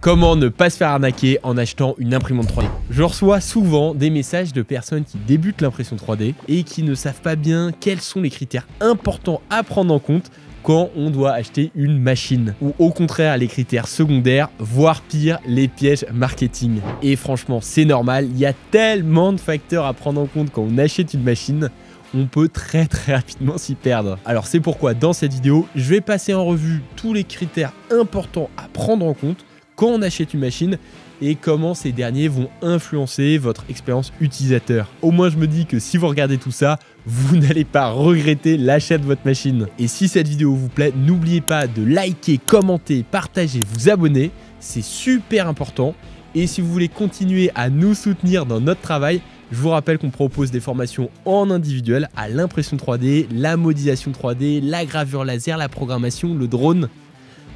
Comment ne pas se faire arnaquer en achetant une imprimante 3D? Je reçois souvent des messages de personnes qui débutent l'impression 3D et qui ne savent pas bien quels sont les critères importants à prendre en compte quand on doit acheter une machine, ou au contraire les critères secondaires, voire pire, les pièges marketing. Et franchement, c'est normal, il y a tellement de facteurs à prendre en compte quand on achète une machine, on peut très rapidement s'y perdre. Alors c'est pourquoi dans cette vidéo, je vais passer en revue tous les critères importants à prendre en compte quand on achète une machine et comment ces derniers vont influencer votre expérience utilisateur. Au moins je me dis que si vous regardez tout ça, vous n'allez pas regretter l'achat de votre machine. Et si cette vidéo vous plaît, n'oubliez pas de liker, commenter, partager, vous abonner, c'est super important. Et si vous voulez continuer à nous soutenir dans notre travail, je vous rappelle qu'on propose des formations en individuel à l'impression 3D, la modélisation 3D, la gravure laser, la programmation, le drone.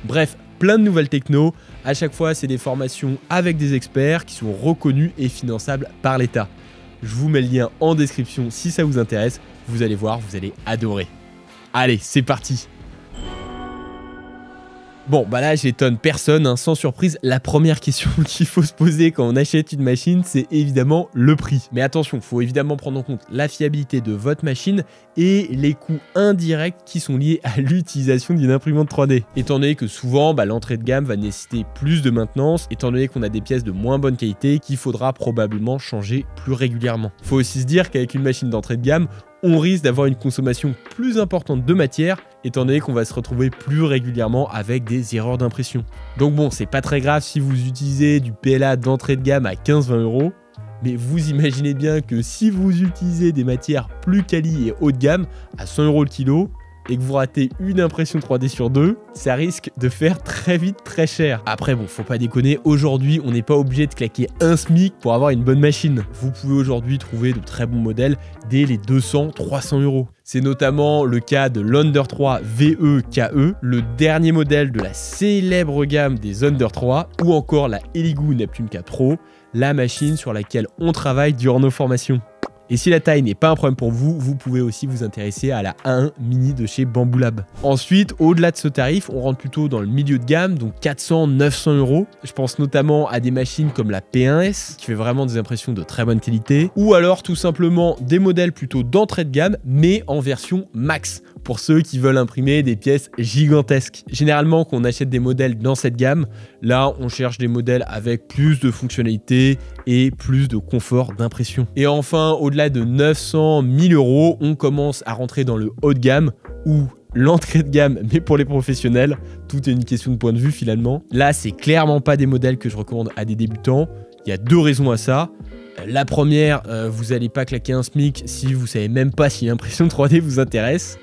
Bref, plein de nouvelles techno. À chaque fois, c'est des formations avec des experts qui sont reconnus et finançables par l'État. Je vous mets le lien en description si ça vous intéresse. Vous allez voir, vous allez adorer. Allez, c'est parti! Bon, bah là, j'étonne personne, hein. Sans surprise, la première question qu'il faut se poser quand on achète une machine, c'est évidemment le prix. Mais attention, il faut évidemment prendre en compte la fiabilité de votre machine et les coûts indirects qui sont liés à l'utilisation d'une imprimante 3D. Étant donné que souvent, l'entrée de gamme va nécessiter plus de maintenance, étant donné qu'on a des pièces de moins bonne qualité qu'il faudra probablement changer plus régulièrement. Il faut aussi se dire qu'avec une machine d'entrée de gamme, on risque d'avoir une consommation plus importante de matière, étant donné qu'on va se retrouver plus régulièrement avec des erreurs d'impression. Donc bon, c'est pas très grave si vous utilisez du PLA d'entrée de gamme à 15-20 €, mais vous imaginez bien que si vous utilisez des matières plus quali et haut de gamme à 100 € le kilo, et que vous ratez une impression 3D sur deux, ça risque de faire très vite très cher. Après bon, faut pas déconner, aujourd'hui on n'est pas obligé de claquer un SMIC pour avoir une bonne machine. Vous pouvez aujourd'hui trouver de très bons modèles dès les 200-300 €. C'est notamment le cas de l'Under 3 VE-KE, le dernier modèle de la célèbre gamme des Under 3, ou encore la Elegoo Neptune 4 Pro, la machine sur laquelle on travaille durant nos formations. Et si la taille n'est pas un problème pour vous, vous pouvez aussi vous intéresser à la A1 Mini de chez Bambu Lab. Ensuite, au-delà de ce tarif, on rentre plutôt dans le milieu de gamme, donc 400-900 €. Je pense notamment à des machines comme la P1S, qui fait vraiment des impressions de très bonne qualité, ou alors tout simplement des modèles plutôt d'entrée de gamme, mais en version max, pour ceux qui veulent imprimer des pièces gigantesques. Généralement, quand on achète des modèles dans cette gamme, là, on cherche des modèles avec plus de fonctionnalités et plus de confort d'impression. Et enfin, au-delà de 900-1000 €, on commence à rentrer dans le haut de gamme ou l'entrée de gamme, mais pour les professionnels. Tout est une question de point de vue finalement. Là, c'est clairement pas des modèles que je recommande à des débutants. Il y a deux raisons à ça. La première, vous n'allez pas claquer un SMIC si vous savez même pas si l'impression 3D vous intéresse.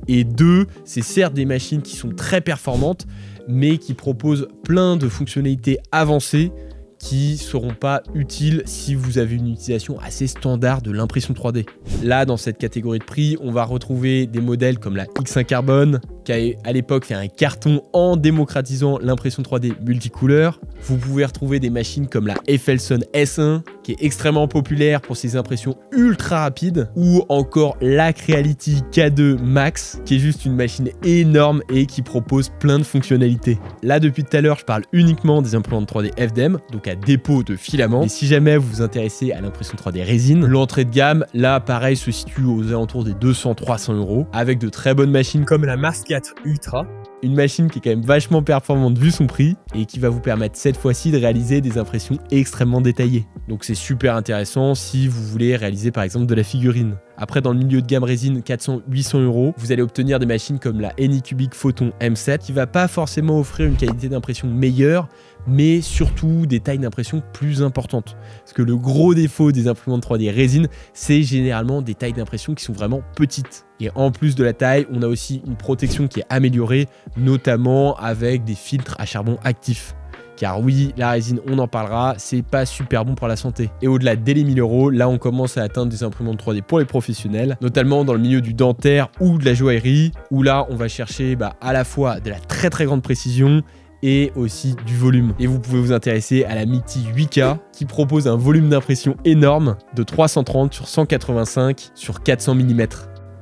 Et deux, c'est certes des machines qui sont très performantes, mais qui proposent plein de fonctionnalités avancées qui ne seront pas utiles si vous avez une utilisation assez standard de l'impression 3D. Là, dans cette catégorie de prix, on va retrouver des modèles comme la X1 Carbone, qui a à l'époque fait un carton en démocratisant l'impression 3D multicouleur. Vous pouvez retrouver des machines comme la Effelson S1, qui est extrêmement populaire pour ses impressions ultra rapides, ou encore la Creality K2 Max, qui est juste une machine énorme et qui propose plein de fonctionnalités. Là, depuis tout à l'heure, je parle uniquement des imprimantes 3D FDM, donc à dépôt de filaments. Et si jamais vous vous intéressez à l'impression 3D résine, l'entrée de gamme, là, pareil, se situe aux alentours des 200-300 €, avec de très bonnes machines comme la Mars 4 Ultra, une machine qui est quand même vachement performante vu son prix et qui va vous permettre cette fois-ci de réaliser des impressions extrêmement détaillées. Donc c'est super intéressant si vous voulez réaliser par exemple de la figurine. Après, dans le milieu de gamme résine 400-800 €, vous allez obtenir des machines comme la Anycubic Photon M7 qui va pas forcément offrir une qualité d'impression meilleure, mais surtout des tailles d'impression plus importantes. Parce que le gros défaut des imprimantes 3D résine, c'est généralement des tailles d'impression qui sont vraiment petites. Et en plus de la taille, on a aussi une protection qui est améliorée, notamment avec des filtres à charbon actif. Car oui, la résine, on en parlera, c'est pas super bon pour la santé. Et au-delà des 1000 €, là on commence à atteindre des imprimantes 3D pour les professionnels, notamment dans le milieu du dentaire ou de la joaillerie, où là on va chercher à la fois de la très grande précision et aussi du volume. Et vous pouvez vous intéresser à la MITI 8K qui propose un volume d'impression énorme de 330 sur 185 sur 400 mm.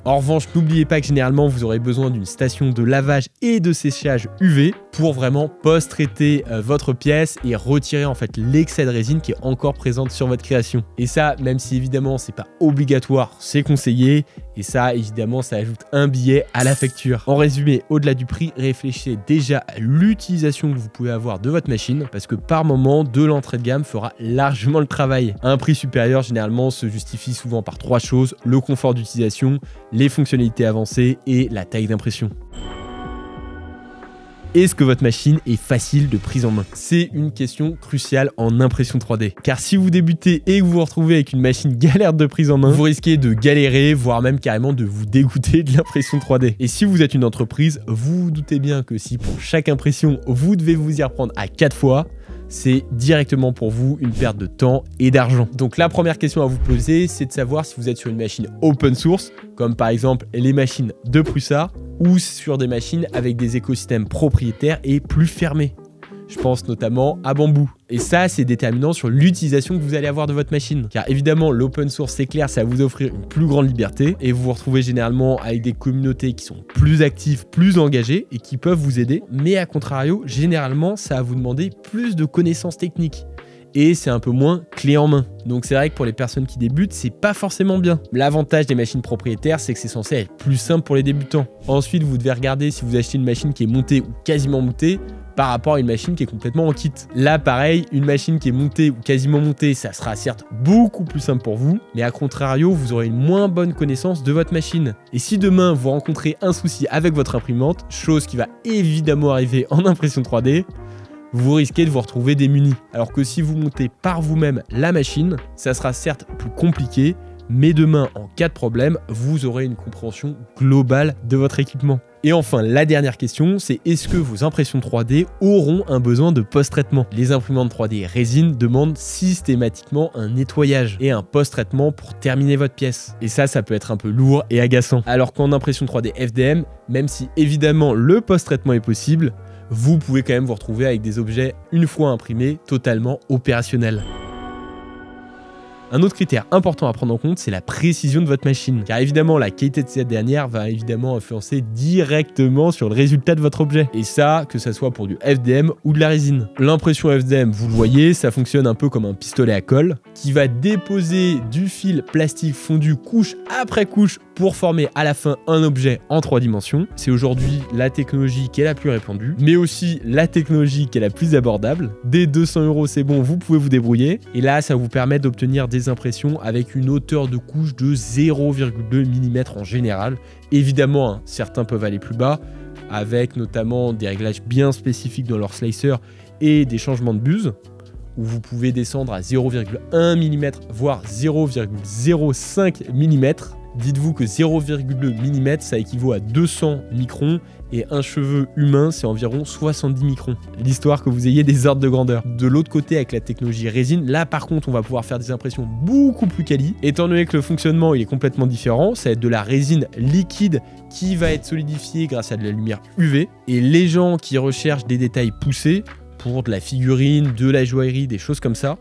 En revanche, n'oubliez pas que généralement, vous aurez besoin d'une station de lavage et de séchage UV pour vraiment post-traiter votre pièce et retirer en fait l'excès de résine qui est encore présente sur votre création. Et ça, même si évidemment, c'est pas obligatoire, c'est conseillé. Et ça, évidemment, ça ajoute un billet à la facture. En résumé, au-delà du prix, réfléchissez déjà à l'utilisation que vous pouvez avoir de votre machine parce que par moment, de l'entrée de gamme fera largement le travail. Un prix supérieur, généralement, se justifie souvent par 3 choses: le confort d'utilisation, les fonctionnalités avancées et la taille d'impression. Est-ce que votre machine est facile de prise en main? C'est une question cruciale en impression 3D. Car si vous débutez et que vous vous retrouvez avec une machine galère de prise en main, vous risquez de galérer, voire même carrément de vous dégoûter de l'impression 3D. Et si vous êtes une entreprise, vous vous doutez bien que si pour chaque impression, vous devez vous y reprendre à 4 fois, c'est directement pour vous une perte de temps et d'argent. Donc la première question à vous poser, c'est de savoir si vous êtes sur une machine open source, comme par exemple les machines de Prusa, ou sur des machines avec des écosystèmes propriétaires et plus fermés. Je pense notamment à Bamboo. Et ça, c'est déterminant sur l'utilisation que vous allez avoir de votre machine. Car évidemment, l'open source, c'est clair, ça va vous offrir une plus grande liberté. Et vous vous retrouvez généralement avec des communautés qui sont plus actives, plus engagées et qui peuvent vous aider. Mais à contrario, généralement, ça va vous demander plus de connaissances techniques. Et c'est un peu moins clé en main. Donc c'est vrai que pour les personnes qui débutent, c'est pas forcément bien. L'avantage des machines propriétaires, c'est que c'est censé être plus simple pour les débutants. Ensuite, vous devez regarder si vous achetez une machine qui est montée ou quasiment montée par rapport à une machine qui est complètement en kit. Là, pareil, une machine qui est montée ou quasiment montée, ça sera certes beaucoup plus simple pour vous, mais à contrario, vous aurez une moins bonne connaissance de votre machine. Et si demain, vous rencontrez un souci avec votre imprimante, chose qui va évidemment arriver en impression 3D, vous risquez de vous retrouver démuni. Alors que si vous montez par vous-même la machine, ça sera certes plus compliqué, mais demain, en cas de problème, vous aurez une compréhension globale de votre équipement. Et enfin, la dernière question, c'est est-ce que vos impressions 3D auront un besoin de post-traitement? Les imprimantes 3D résine demandent systématiquement un nettoyage et un post-traitement pour terminer votre pièce. Et ça peut être un peu lourd et agaçant. Alors qu'en impression 3D FDM, même si évidemment le post-traitement est possible, vous pouvez quand même vous retrouver avec des objets, une fois imprimés, totalement opérationnels. Un autre critère important à prendre en compte, c'est la précision de votre machine. Car évidemment, la qualité de cette dernière va évidemment influencer directement sur le résultat de votre objet. Et ça, que ça soit pour du FDM ou de la résine. L'impression FDM, vous le voyez, ça fonctionne un peu comme un pistolet à colle qui va déposer du fil plastique fondu couche après couche pour former à la fin un objet en 3 dimensions. C'est aujourd'hui la technologie qui est la plus répandue, mais aussi la technologie qui est la plus abordable. Dès 200 €, c'est bon, vous pouvez vous débrouiller. Et là, ça vous permet d'obtenir des impressions avec une hauteur de couche de 0,2 mm en général. Évidemment, hein, certains peuvent aller plus bas, avec notamment des réglages bien spécifiques dans leur slicer et des changements de buse, où vous pouvez descendre à 0,1 mm, voire 0,05 mm. Dites-vous que 0,2 mm, ça équivaut à 200 microns et un cheveu humain, c'est environ 70 microns. L'histoire que vous ayez des ordres de grandeur. De l'autre côté, avec la technologie résine, là par contre, on va pouvoir faire des impressions beaucoup plus quali. Étant donné que le fonctionnement il est complètement différent, ça va être de la résine liquide qui va être solidifiée grâce à de la lumière UV. Et les gens qui recherchent des détails poussés, pour de la figurine, de la joaillerie, des choses comme ça,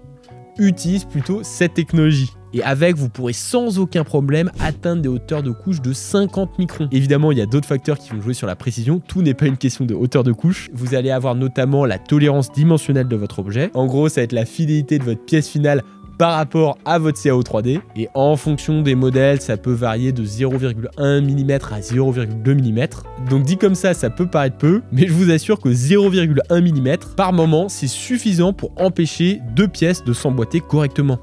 utilisent plutôt cette technologie. Et avec, vous pourrez sans aucun problème atteindre des hauteurs de couche de 50 microns. Évidemment, il y a d'autres facteurs qui vont jouer sur la précision. Tout n'est pas une question de hauteur de couche. Vous allez avoir notamment la tolérance dimensionnelle de votre objet. En gros, ça va être la fidélité de votre pièce finale par rapport à votre CAO 3D. Et en fonction des modèles, ça peut varier de 0,1 mm à 0,2 mm. Donc dit comme ça peut paraître peu, mais je vous assure que 0,1 mm par moment, c'est suffisant pour empêcher 2 pièces de s'emboîter correctement.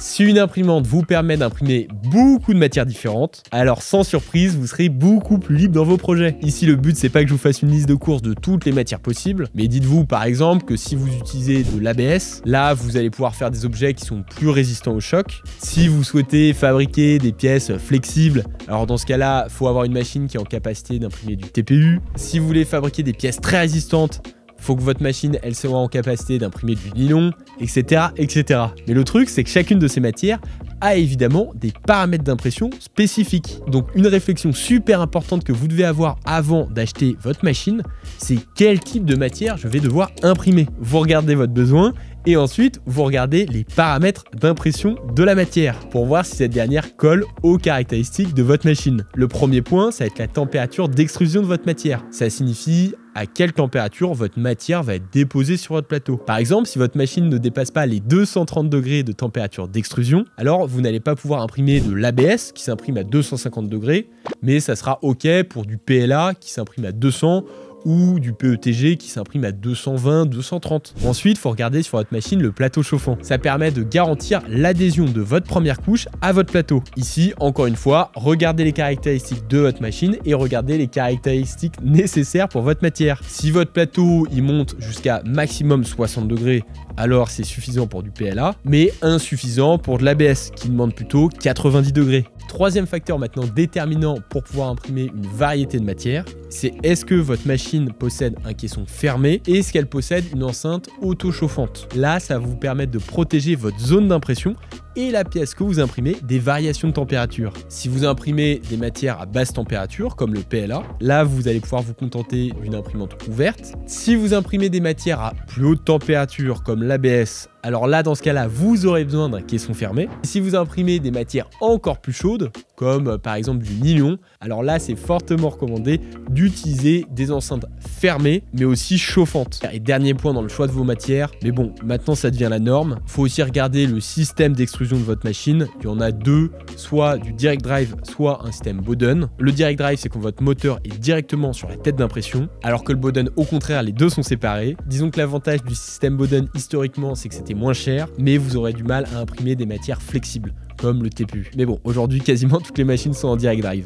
Si une imprimante vous permet d'imprimer beaucoup de matières différentes, alors sans surprise, vous serez beaucoup plus libre dans vos projets. Ici, le but, c'est pas que je vous fasse une liste de courses de toutes les matières possibles, mais dites-vous par exemple que si vous utilisez de l'ABS, là, vous allez pouvoir faire des objets qui sont plus résistants au choc. Si vous souhaitez fabriquer des pièces flexibles, alors dans ce cas-là, il faut avoir une machine qui est en capacité d'imprimer du TPU. Si vous voulez fabriquer des pièces très résistantes, faut que votre machine, elle soit en capacité d'imprimer du nylon, etc., etc. Mais le truc, c'est que chacune de ces matières a évidemment des paramètres d'impression spécifiques. Donc une réflexion super importante que vous devez avoir avant d'acheter votre machine, c'est quel type de matière je vais devoir imprimer. Vous regardez votre besoin Et ensuite, vous regardez les paramètres d'impression de la matière pour voir si cette dernière colle aux caractéristiques de votre machine. Le premier point, ça va être la température d'extrusion de votre matière. Ça signifie à quelle température votre matière va être déposée sur votre plateau. Par exemple, si votre machine ne dépasse pas les 230 degrés de température d'extrusion, alors vous n'allez pas pouvoir imprimer de l'ABS qui s'imprime à 250 degrés, mais ça sera OK pour du PLA qui s'imprime à 200 ou du PETG qui s'imprime à 220, 230. Ensuite, il faut regarder sur votre machine le plateau chauffant. Ça permet de garantir l'adhésion de votre première couche à votre plateau. Ici, encore une fois, regardez les caractéristiques de votre machine et regardez les caractéristiques nécessaires pour votre matière. Si votre plateau il monte jusqu'à maximum 60 degrés, alors c'est suffisant pour du PLA, mais insuffisant pour de l'ABS qui demande plutôt 90 degrés. Troisième facteur maintenant déterminant pour pouvoir imprimer une variété de matières, c'est est-ce que votre machine possède un caisson fermé et est-ce qu'elle possède une enceinte auto-chauffante. Là, ça va vous permettre de protéger votre zone d'impression et la pièce que vous imprimez des variations de température. Si vous imprimez des matières à basse température comme le PLA, là vous allez pouvoir vous contenter d'une imprimante ouverte. Si vous imprimez des matières à plus haute température comme l'ABS, alors là dans ce cas-là vous aurez besoin d'un caisson fermé. Si vous imprimez des matières encore plus chaudes comme par exemple du nylon, alors là c'est fortement recommandé d'utiliser des enceintes fermées mais aussi chauffantes. Et dernier point dans le choix de vos matières, mais bon maintenant ça devient la norme, il faut aussi regarder le système d'extrusion de votre machine. Il y en a deux, soit du direct drive, soit un système Bowden. Le direct drive, c'est quand votre moteur est directement sur la tête d'impression, alors que le Bowden, au contraire, les deux sont séparés. Disons que l'avantage du système Bowden, historiquement, c'est que c'était moins cher, mais vous aurez du mal à imprimer des matières flexibles, comme le TPU. Mais bon, aujourd'hui, quasiment toutes les machines sont en direct drive.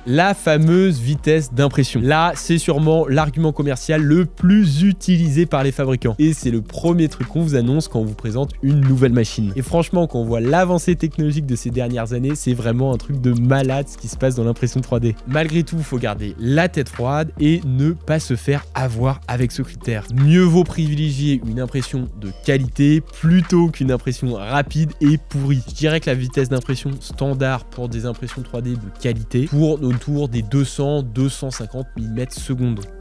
La fameuse vitesse d'impression. Là, c'est sûrement l'argument commercial le plus utilisé par les fabricants. Et c'est le premier truc qu'on vous annonce quand on vous présente une nouvelle machine. Et franchement, quand on voit l'avancée technologique de ces dernières années, c'est vraiment un truc de malade ce qui se passe dans l'impression 3D. Malgré tout, il faut garder la tête froide et ne pas se faire avoir avec ce critère. Mieux vaut privilégier une impression de qualité plutôt qu'une impression rapide et pourrie. Je dirais que la vitesse d'impression standard pour des impressions 3D de qualité tourne autour des 200-250 mm/s.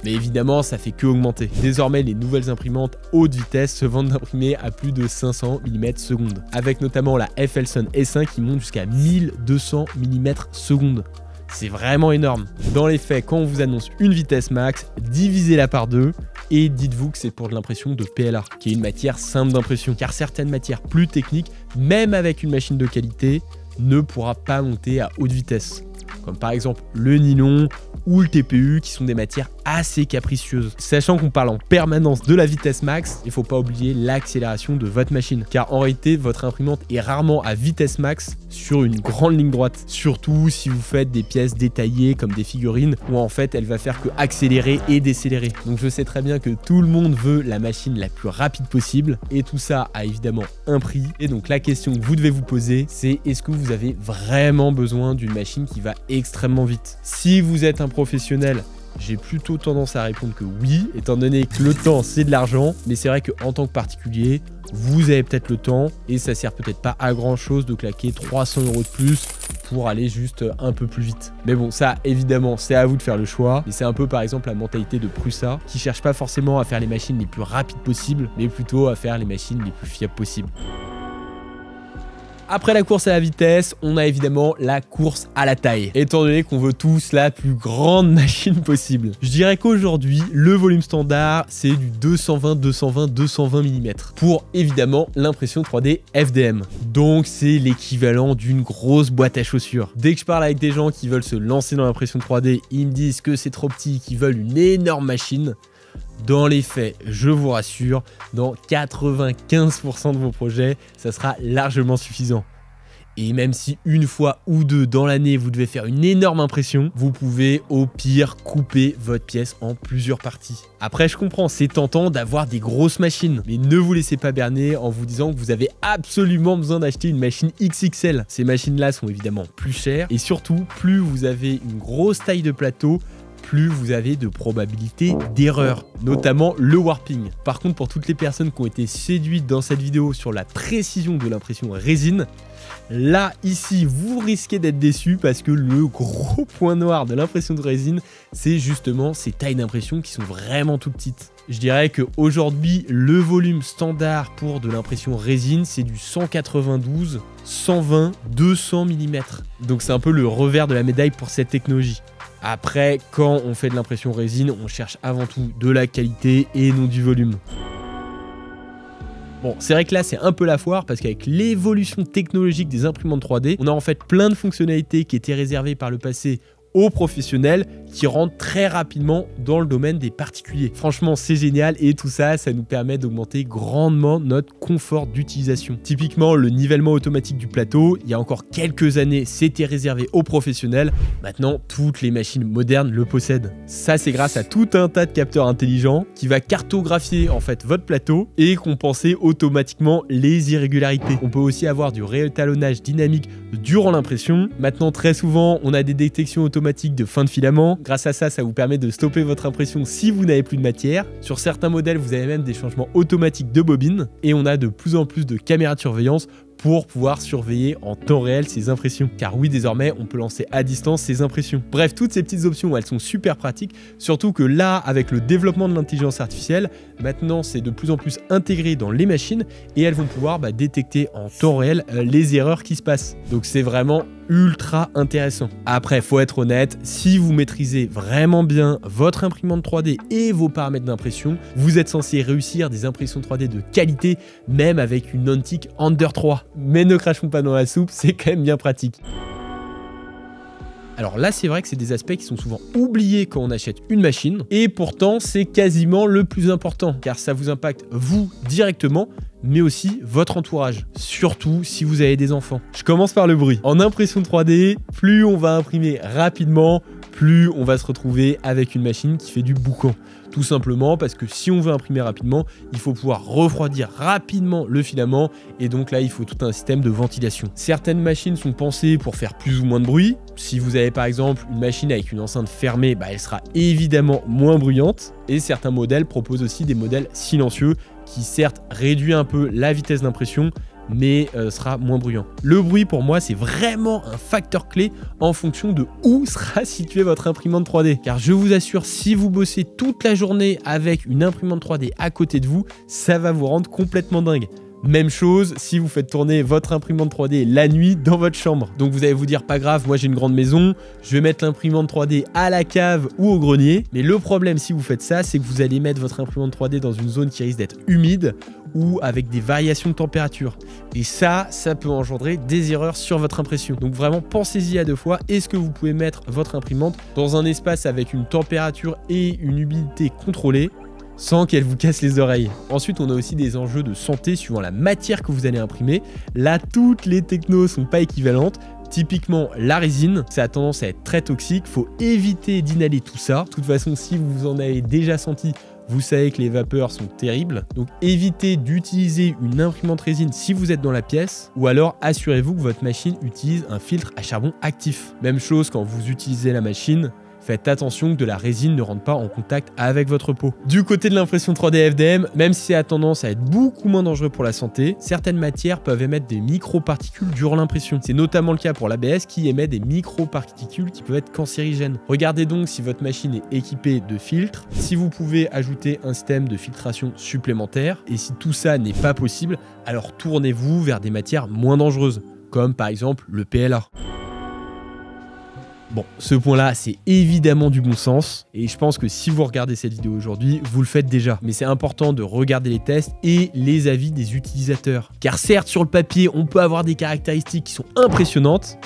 Mais évidemment, ça fait que augmenter. Désormais, les nouvelles imprimantes haute vitesse se vendent d'imprimer à plus de 500 mm/s, avec notamment la FLSUN S1 qui monte jusqu'à 1200 mm/s. C'est vraiment énorme. Dans les faits, quand on vous annonce une vitesse max, divisez-la par 2 et dites-vous que c'est pour de l'impression de PLA, qui est une matière simple d'impression, car certaines matières plus techniques, même avec une machine de qualité, ne pourra pas monter à haute vitesse, comme par exemple le nylon ou le TPU qui sont des matières assez capricieuses. Sachant qu'on parle en permanence de la vitesse max, il ne faut pas oublier l'accélération de votre machine, car en réalité votre imprimante est rarement à vitesse max sur une grande ligne droite, surtout si vous faites des pièces détaillées comme des figurines où en fait elle va faire que accélérer et décélérer. Donc je sais très bien que tout le monde veut la machine la plus rapide possible et tout ça a évidemment un prix. Et donc la question que vous devez vous poser, c'est est-ce que vous avez vraiment besoin d'une machine qui va extrêmement vite? Si vous êtes un professionnel, j'ai plutôt tendance à répondre que oui, étant donné que le temps c'est de l'argent, mais c'est vrai qu'en tant que particulier, vous avez peut-être le temps et ça sert peut-être pas à grand chose de claquer 300 € de plus pour aller juste un peu plus vite. Mais bon, ça évidemment c'est à vous de faire le choix, et c'est un peu par exemple la mentalité de Prusa qui cherche pas forcément à faire les machines les plus rapides possibles, mais plutôt à faire les machines les plus fiables possibles. Après la course à la vitesse, on a évidemment la course à la taille, étant donné qu'on veut tous la plus grande machine possible. Je dirais qu'aujourd'hui, le volume standard, c'est du 220 mm pour évidemment l'impression 3D FDM. Donc c'est l'équivalent d'une grosse boîte à chaussures. Dès que je parle avec des gens qui veulent se lancer dans l'impression 3D, ils me disent que c'est trop petit, qu'ils veulent une énorme machine. Dans les faits, je vous rassure, dans 95% de vos projets, ça sera largement suffisant. Et même si une fois ou deux dans l'année, vous devez faire une énorme impression, vous pouvez au pire couper votre pièce en plusieurs parties. Après, je comprends, c'est tentant d'avoir des grosses machines, mais ne vous laissez pas berner en vous disant que vous avez absolument besoin d'acheter une machine XXL. Ces machines-là sont évidemment plus chères et surtout, plus vous avez une grosse taille de plateau, plus vous avez de probabilité d'erreur, notamment le warping. Par contre, pour toutes les personnes qui ont été séduites dans cette vidéo sur la précision de l'impression résine, là, ici, vous risquez d'être déçu parce que le gros point noir de l'impression de résine, c'est justement ces tailles d'impression qui sont vraiment tout petites. Je dirais qu'aujourd'hui, le volume standard pour de l'impression résine, c'est du 192, 120, 200 mm. Donc c'est un peu le revers de la médaille pour cette technologie. Après, quand on fait de l'impression résine, on cherche avant tout de la qualité et non du volume. Bon, c'est vrai que là, c'est un peu la foire parce qu'avec l'évolution technologique des imprimantes 3D, on a en fait plein de fonctionnalités qui étaient réservées par le passé aux professionnels qui rentrent très rapidement dans le domaine des particuliers. Franchement, c'est génial et tout ça, ça nous permet d'augmenter grandement notre confort d'utilisation. Typiquement, le nivellement automatique du plateau, il y a encore quelques années, c'était réservé aux professionnels. Maintenant, toutes les machines modernes le possèdent. Ça, c'est grâce à tout un tas de capteurs intelligents qui va cartographier en fait votre plateau et compenser automatiquement les irrégularités. On peut aussi avoir du réétalonnage dynamique durant l'impression. Maintenant, très souvent, on a des détections automatiques de fin de filament. Grâce à ça, ça vous permet de stopper votre impression si vous n'avez plus de matière. Sur certains modèles, vous avez même des changements automatiques de bobine et on a de plus en plus de caméras de surveillance pour pouvoir surveiller en temps réel ces impressions. Car oui, désormais, on peut lancer à distance ces impressions. Bref, toutes ces petites options, elles sont super pratiques, surtout que là, avec le développement de l'intelligence artificielle, maintenant, c'est de plus en plus intégré dans les machines et elles vont pouvoir détecter en temps réel les erreurs qui se passent. Donc c'est vraiment ultra intéressant. Après, faut être honnête, si vous maîtrisez vraiment bien votre imprimante 3D et vos paramètres d'impression, vous êtes censé réussir des impressions 3D de qualité, même avec une Ontic Ender 3. Mais ne crachons pas dans la soupe, c'est quand même bien pratique. Alors là, c'est vrai que c'est des aspects qui sont souvent oubliés quand on achète une machine, et pourtant, c'est quasiment le plus important, car ça vous impacte vous directement, mais aussi votre entourage, surtout si vous avez des enfants. Je commence par le bruit. En impression 3D, plus on va imprimer rapidement, plus on va se retrouver avec une machine qui fait du boucan. Tout simplement parce que si on veut imprimer rapidement, il faut pouvoir refroidir rapidement le filament et donc là, il faut tout un système de ventilation. Certaines machines sont pensées pour faire plus ou moins de bruit. Si vous avez par exemple une machine avec une enceinte fermée, elle sera évidemment moins bruyante. Et certains modèles proposent aussi des modèles silencieux qui certes réduit un peu la vitesse d'impression, mais sera moins bruyant. Le bruit pour moi c'est vraiment un facteur clé en fonction de où sera située votre imprimante 3D. Car je vous assure, si vous bossez toute la journée avec une imprimante 3D à côté de vous, ça va vous rendre complètement dingue. Même chose si vous faites tourner votre imprimante 3D la nuit dans votre chambre. Donc vous allez vous dire, pas grave, moi j'ai une grande maison, je vais mettre l'imprimante 3D à la cave ou au grenier. Mais le problème si vous faites ça, c'est que vous allez mettre votre imprimante 3D dans une zone qui risque d'être humide ou avec des variations de température. Et ça peut engendrer des erreurs sur votre impression. Donc vraiment, pensez-y à deux fois. Est-ce que vous pouvez mettre votre imprimante dans un espace avec une température et une humidité contrôlée sans qu'elle vous casse les oreilles? Ensuite, on a aussi des enjeux de santé suivant la matière que vous allez imprimer. Là, toutes les technos sont pas équivalentes. Typiquement, la résine, ça a tendance à être très toxique. Faut éviter d'inhaler tout ça. De toute façon, si vous en avez déjà senti, vous savez que les vapeurs sont terribles. Donc, évitez d'utiliser une imprimante résine si vous êtes dans la pièce. Ou alors, assurez-vous que votre machine utilise un filtre à charbon actif. Même chose quand vous utilisez la machine. Faites attention que de la résine ne rentre pas en contact avec votre peau. Du côté de l'impression 3D FDM, même si ça a tendance à être beaucoup moins dangereux pour la santé, certaines matières peuvent émettre des microparticules durant l'impression. C'est notamment le cas pour l'ABS qui émet des microparticules qui peuvent être cancérigènes. Regardez donc si votre machine est équipée de filtres, si vous pouvez ajouter un système de filtration supplémentaire, et si tout ça n'est pas possible, alors tournez-vous vers des matières moins dangereuses, comme par exemple le PLA. Bon, ce point-là, c'est évidemment du bon sens et je pense que si vous regardez cette vidéo aujourd'hui, vous le faites déjà. Mais c'est important de regarder les tests et les avis des utilisateurs. Car certes, sur le papier, on peut avoir des caractéristiques qui sont impressionnantes,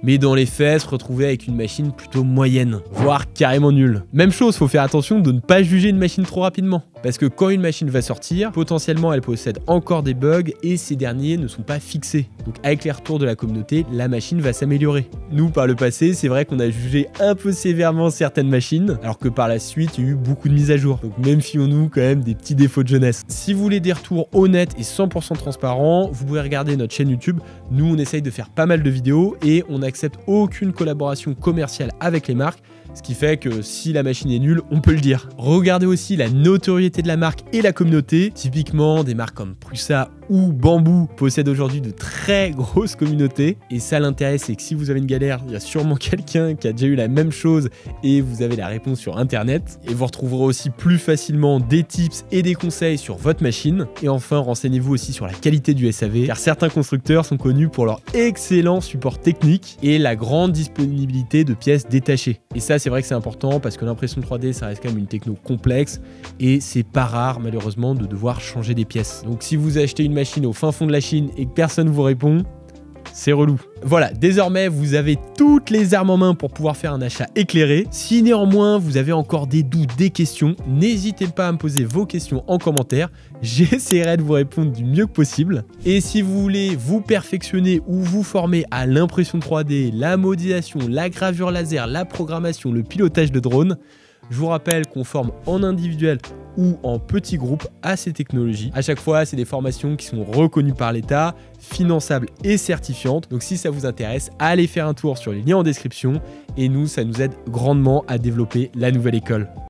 mais dans les faits, se retrouver avec une machine plutôt moyenne, voire carrément nulle. Même chose, faut faire attention de ne pas juger une machine trop rapidement. Parce que quand une machine va sortir, potentiellement elle possède encore des bugs et ces derniers ne sont pas fixés. Donc avec les retours de la communauté, la machine va s'améliorer. Nous, par le passé, c'est vrai qu'on a jugé un peu sévèrement certaines machines, alors que par la suite, il y a eu beaucoup de mises à jour. Donc méfions-nous quand même des petits défauts de jeunesse. Si vous voulez des retours honnêtes et 100% transparents, vous pouvez regarder notre chaîne YouTube. Nous, on essaye de faire pas mal de vidéos et on n'accepte aucune collaboration commerciale avec les marques. Ce qui fait que si la machine est nulle, on peut le dire. Regardez aussi la notoriété de la marque et la communauté. Typiquement, des marques comme Prusa ou Bamboo possèdent aujourd'hui de très grosses communautés. Et ça, l'intérêt, c'est que si vous avez une galère, il y a sûrement quelqu'un qui a déjà eu la même chose et vous avez la réponse sur Internet. Et vous retrouverez aussi plus facilement des tips et des conseils sur votre machine. Et enfin, renseignez-vous aussi sur la qualité du SAV, car certains constructeurs sont connus pour leur excellent support technique et la grande disponibilité de pièces détachées. Et ça, c'est vrai que c'est important parce que l'impression 3D, ça reste quand même une techno complexe et c'est pas rare, malheureusement, de devoir changer des pièces. Donc si vous achetez une machine au fin fond de la Chine et que personne vous répond, c'est relou. Voilà, désormais vous avez toutes les armes en main pour pouvoir faire un achat éclairé. Si néanmoins vous avez encore des doutes, des questions, n'hésitez pas à me poser vos questions en commentaire. J'essaierai de vous répondre du mieux que possible. Et si vous voulez vous perfectionner ou vous former à l'impression 3D, la modélisation, la gravure laser, la programmation, le pilotage de drone, je vous rappelle qu'on forme en individuel ou en petits groupes à ces technologies. À chaque fois, c'est des formations qui sont reconnues par l'État, finançables et certifiantes. Donc si ça vous intéresse, allez faire un tour sur les liens en description. Et nous, ça nous aide grandement à développer la nouvelle école.